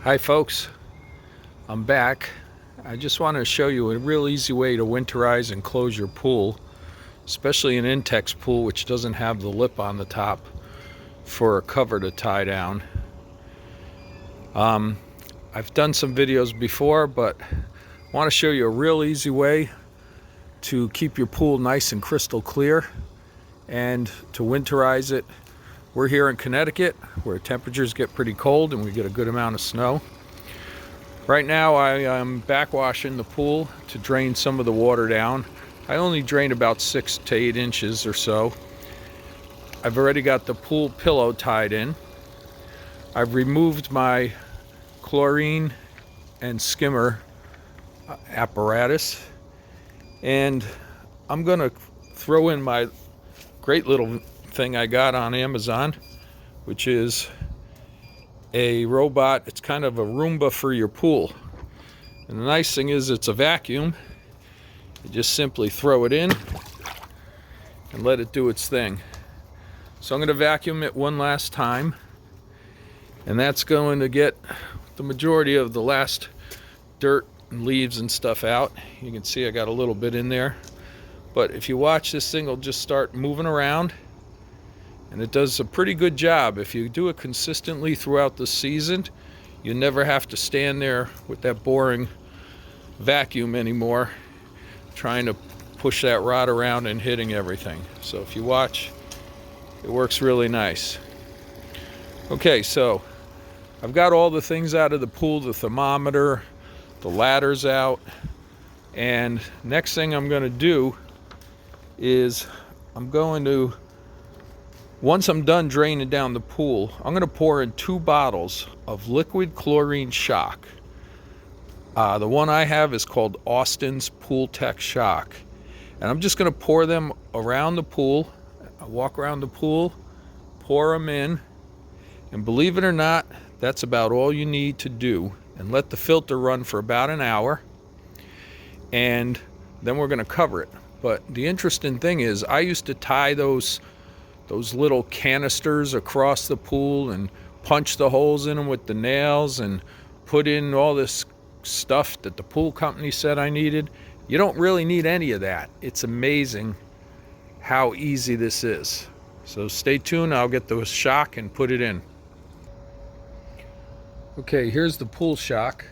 Hi folks, I'm back. I just want to show you a real easy way to winterize and close your pool, especially an Intex pool which doesn't have the lip on the top for a cover to tie down. I've done some videos before, but I want to show you a real easy way to keep your pool nice and crystal clear and to winterize it. We're here in Connecticut where temperatures get pretty cold and we get a good amount of snow. Right now I am backwashing the pool to drain some of the water down. I only drain about 6 to 8 inches or so. I've already got the pool pillow tied in. I've removed my chlorine and skimmer apparatus, and I'm gonna throw in my great little thing I got on Amazon, which is a robot. It's kind of a Roomba for your pool, and the nice thing is it's a vacuum. You just simply throw it in and let it do its thing. So I'm going to vacuum it one last time, and that's going to get the majority of the last dirt and leaves and stuff out. You can see I got a little bit in there, but if you watch, this thing will just start moving around, and it does a pretty good job. If you do it consistently throughout the season, you never have to stand there with that boring vacuum anymore trying to push that rod around and hitting everything. So if you watch, it works really nice. Okay, so I've got all the things out of the pool, the thermometer, the ladder's out, and next thing I'm going to do is once I'm done draining down the pool, I'm going to pour in 2 bottles of liquid chlorine shock. The one I have is called Austin's Pool Tech Shock, and I'm just going to pour them around the pool. I walk around the pool, pour them in, and believe it or not, that's about all you need to do, and let the filter run for about an hour, and then we're going to cover it. But the interesting thing is, I used to tie those little canisters across the pool and punch the holes in them with the nails and put in all this stuff that the pool company said I needed. You don't really need any of that. It's amazing how easy this is. So stay tuned, I'll get the shock and put it in. Okay, here's the pool shock.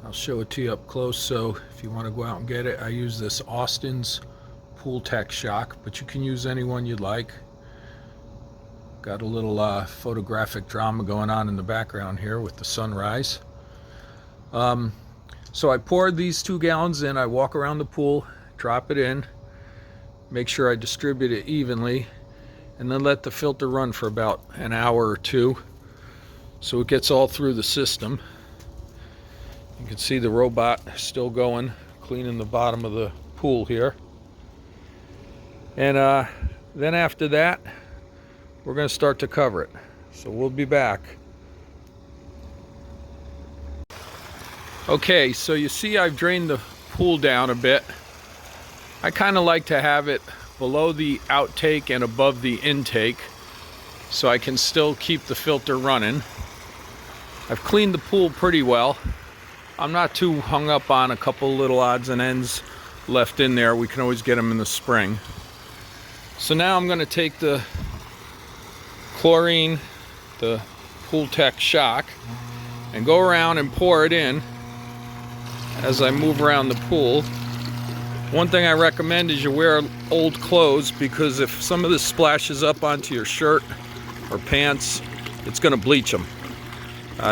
I'll show it to you up close, so if you want to go out and get it, I use this Austin's Pool Tech Shock, but you can use any one you'd like. Got a little photographic drama going on in the background here with the sunrise. So I poured these 2 gallons in. I walk around the pool, drop it in, make sure I distribute it evenly, and then let the filter run for about an hour or 2 so it gets all through the system. You can see the robot still going, cleaning the bottom of the pool here. And then after that, we're going to start to cover it. So we'll be back. Okay, so you see I've drained the pool down a bit. I kind of like to have it below the outtake and above the intake so I can still keep the filter running. I've cleaned the pool pretty well. I'm not too hung up on a couple little odds and ends left in there. We can always get them in the spring. So now I'm going to take the chlorine, the Pool Tech Shock, and go around and pour it in as I move around the pool. One thing I recommend is you wear old clothes, because if some of this splashes up onto your shirt or pants, it's going to bleach them.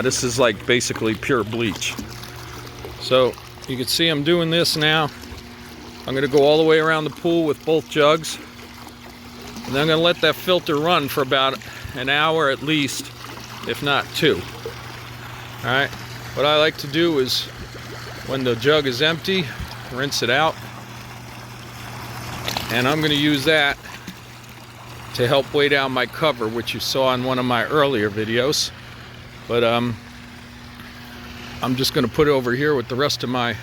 This is like basically pure bleach. So you can see I'm doing this now. I'm going to go all the way around the pool with both jugs. And then I'm going to let that filter run for about an hour at least, if not 2. Alright, what I like to do is, when the jug is empty, rinse it out. And I'm going to use that to help weigh down my cover, which you saw in one of my earlier videos. But I'm just going to put it over here with the rest of my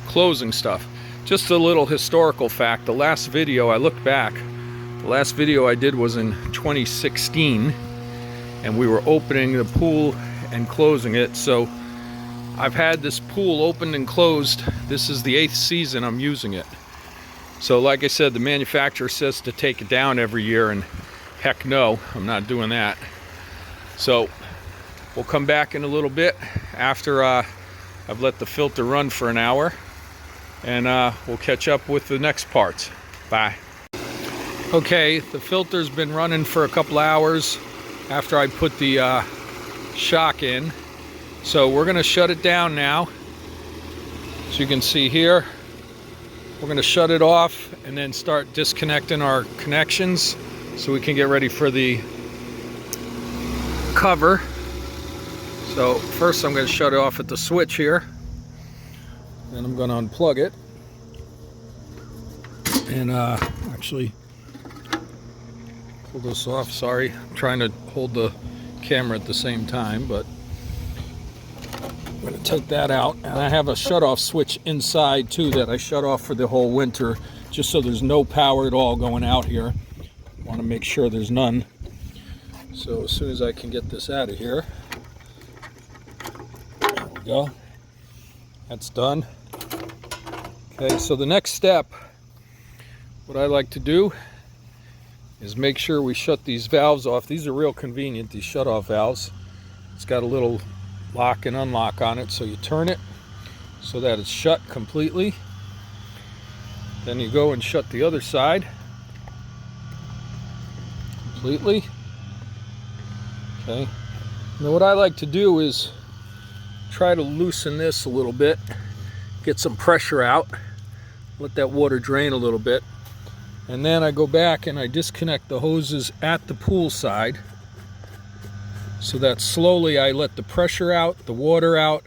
closing stuff. Just a little historical fact. The last video, I looked back, the last video I did was in 2016, and we were opening the pool and closing it. So I've had this pool opened and closed. This is the 8th season I'm using it. So like I said, the manufacturer says to take it down every year, and heck no, I'm not doing that. So we'll come back in a little bit after I've let the filter run for an hour, and we'll catch up with the next parts. Bye. Okay, the filter's been running for a couple hours after I put the shock in. So we're gonna shut it down now. So you can see here, we're gonna shut it off and then start disconnecting our connections so we can get ready for the cover. So first I'm gonna shut it off at the switch here. Then I'm gonna unplug it. And actually pull this off. Sorry, I'm trying to hold the camera at the same time, but I'm going to take that out. And I have a shut-off switch inside too that I shut off for the whole winter, just so there's no power at all going out here. I want to make sure there's none. So as soon as I can get this out of here, there we go. That's done. Okay, so the next step, what I like to do is make sure we shut these valves off. These are real convenient, these shut-off valves. It's got a little lock and unlock on it, so you turn it so that it's shut completely. Then you go and shut the other side completely. Okay. Now what I like to do is try to loosen this a little bit, get some pressure out, let that water drain a little bit. And then I go back and I disconnect the hoses at the pool side so that slowly I let the pressure out, the water out.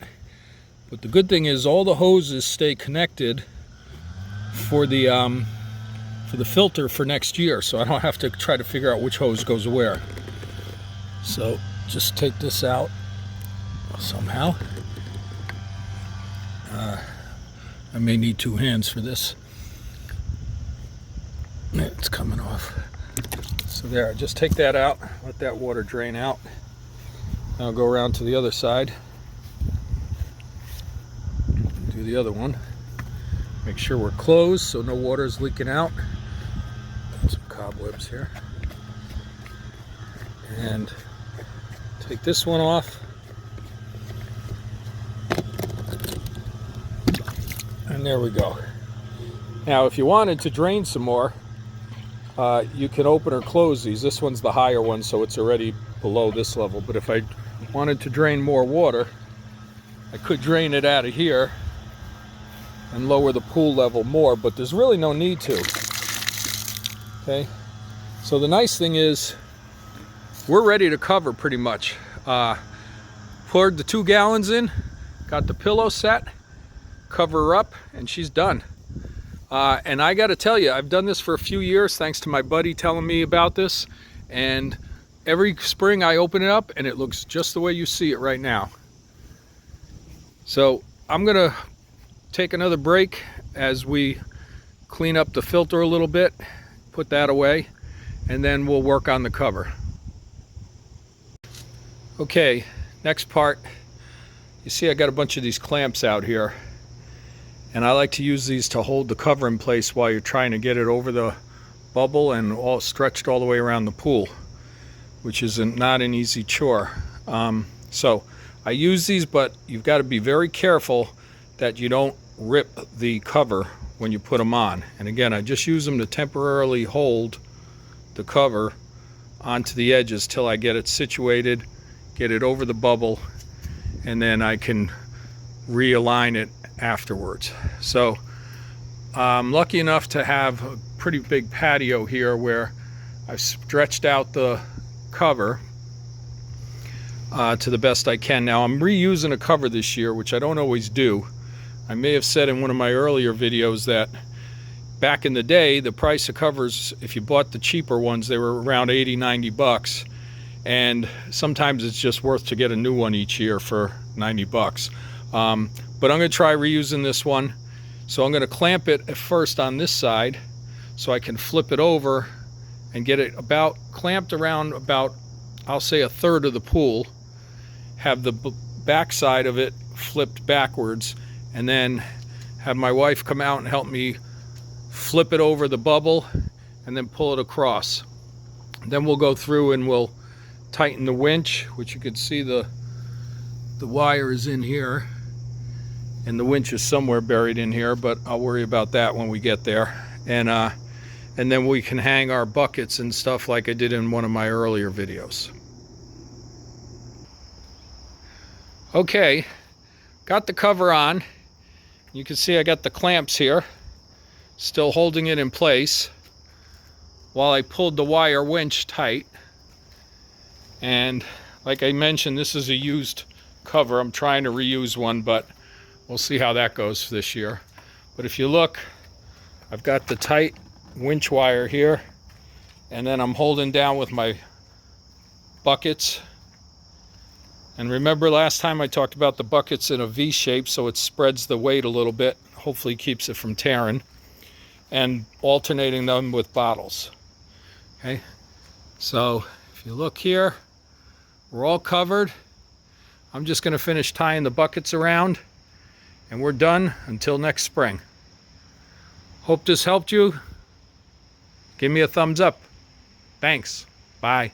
But the good thing is all the hoses stay connected for the filter for next year, so I don't have to try to figure out which hose goes where. So just take this out somehow. I may need 2 hands for this. It's coming off. So there, just take that out, let that water drain out. Now I'll go around to the other side, do the other one. Make sure we're closed so no water is leaking out. Got some cobwebs here. And take this one off. And there we go. Now if you wanted to drain some more, you can open or close these. This one's the higher one, so it's already below this level. But if I wanted to drain more water, I could drain it out of here and lower the pool level more, but there's really no need to. Okay, so the nice thing is we're ready to cover pretty much. Poured the 2 gallons in, got the pillow set, cover her up, and she's done. And I got to tell you, I've done this for a few years thanks to my buddy telling me about this, and every spring I open it up and it looks just the way you see it right now. So I'm gonna take another break as we clean up the filter a little bit, put that away, and then we'll work on the cover. Okay, next part. You see I got a bunch of these clamps out here, and I like to use these to hold the cover in place while you're trying to get it over the bubble and all stretched all the way around the pool, which is not an easy chore. So I use these, but you've got to be very careful that you don't rip the cover when you put them on. And again, I just use them to temporarily hold the cover onto the edges till I get it situated, get it over the bubble, and then I can realign it afterwards. So I'm lucky enough to have a pretty big patio here where I've stretched out the cover to the best I can. Now I'm reusing a cover this year, which I don't always do. I may have said in one of my earlier videos that back in the day, the price of covers, if you bought the cheaper ones, they were around 80, 90 bucks. And sometimes it's just worth to get a new one each year for 90 bucks. But I'm going to try reusing this one. So I'm going to clamp it at first on this side so I can flip it over and get it about clamped around about, I'll say, 1/3 of the pool. have the back side of it flipped backwards, and then have my wife come out and help me flip it over the bubble and then pull it across. Then we'll go through and we'll tighten the winch, which you can see the wire is in here and the winch is somewhere buried in here, but I'll worry about that when we get there. And then we can hang our buckets and stuff like I did in one of my earlier videos. Okay, got the cover on. You can see I got the clamps here, still holding it in place while I pulled the wire winch tight. And like I mentioned, this is a used cover. I'm trying to reuse one, but we'll see how that goes this year. But if you look, I've got the tight winch wire here, and then I'm holding down with my buckets. And remember last time I talked about the buckets in a V shape, so it spreads the weight a little bit, hopefully keeps it from tearing, and alternating them with bottles. Okay, so if you look here, we're all covered. I'm just going to finish tying the buckets around, and we're done until next spring. Hope this helped you. Give me a thumbs up. Thanks. Bye.